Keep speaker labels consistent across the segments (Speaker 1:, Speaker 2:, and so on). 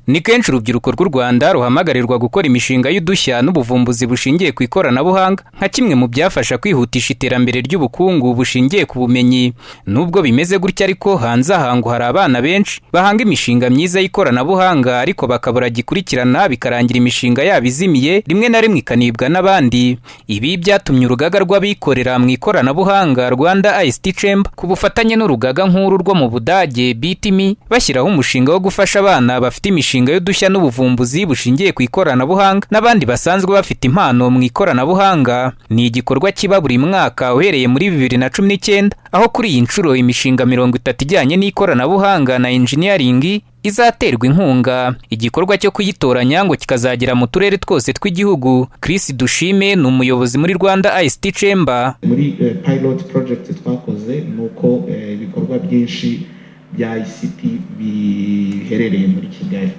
Speaker 1: Ni kenshi urubyiruko rw'u Rwanda ruhamagarirwa gukora imishinga y'udushya n'ubuvumbuzi bushingiye ku ikoranabuhanga nka kimwe mu byafasha kwihutisha iterambere ry'ubukungu bushingiye ku bumenyi. Nubwo bimeze gutya ariko hanze ahangu hari abana benshi bahanga imishinga myiza y'ikoranabuhanga ariko bakabura gikurikirana bikarangira imishinga yabo izimiye, rimwe na rimwe ikanibwa n'abandi. Ibi byatumye urugaga rw'abikorera mu ikoranabuhanga Rwanda ICT Chamber ku bufatanye n'urugaga nkuru rwo mu Budage BTMI bashyiraho umushinga wo gufasha abana bafite imishinga y'udushya n'ubuvumbuzi bushingiye ku ikoranabuhanga n'abandi basanzwe bafite impano mu ikoranabuhanga. Ni igikorwa kiba buri mwaka uhereye muri 2019, aho kuri iyi nshuro imishinga 30 ijyanye n'ikoranabuhanga na engineering izaterwa inkunga. Igikorwa cyo kuyitoranya ngo kikazagera mu turere twose tw'igihugu. Chris Dushime ni umuyobozi muri Rwanda ICT Chamber.
Speaker 2: Muri pilot project twakoze nuko ibikorwa byinshi bya ICT biherereye muri Kigali,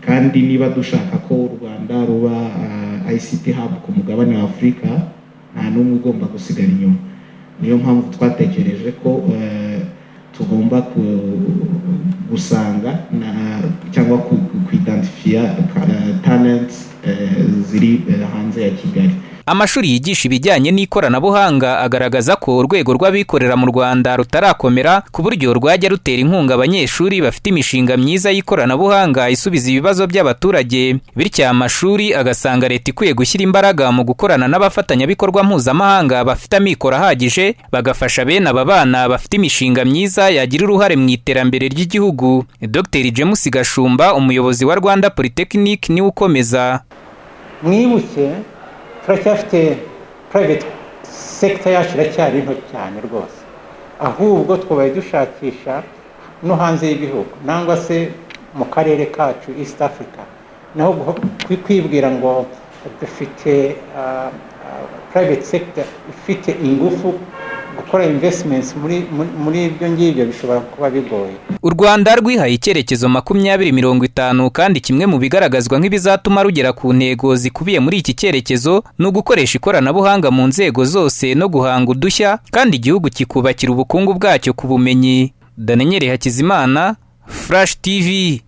Speaker 2: kandi niba dushaka ko u Rwanda ruba ICT hub ku mugabane wa Afurika, nta n'umwe ugomba gusigara inyuma. Niyo mpamvu twatekereje ko tugomba gusanga cyangwa kuidentifia talents ziri hanze ya Kigali.
Speaker 1: Amashuri yigisha ibijyanye n'ikoranabuhanga agaragaza ko urwego rw'abikorera mu Rwanda rutarakomera ku buryo rwajya rutera inkunga abanyeshuri bafite imishinga myiza y'ikoranabuhanga isubiza ibibazo by'abaturage. Bityo amashuri agasanga leta ikwiye gushyira imbaraga mu gukorana n'abafatanyabikorwa mpuzamahanga bafite amikoro ahagije, bagafasha bene aba bana bafite imishinga myiza yagira uruhare mu iterambere ry'igihugu. Dr James Gashumba, umuyobozi wa Rwanda Polytechnic, niwe ukomeza.
Speaker 3: Mwibuke turacyafite private sector yacu iracyari nto cyane rwose, ahubwo twabaye dushakisha no hanze y'igihugu nangwa se mu karere kacu East Africa, naho kwibwira ngo dufite private sector ifite ingufu gukora investments muri ibyo ngibyo bishobora kuba bigoye.
Speaker 1: U Rwanda rwihaye icyerekezo 2050, kandi kimwe mu bigaragazwa nk'ibizatuma rugera ku ntego zikubiye muri iki cyerekezo ni ugukoresha ikoranabuhanga mu nzego zose no guhanga udushya, kandi igihugu kikubakira ubukungu bwacyo ku bumenyi. Daniel Hakizimana, Flash TV.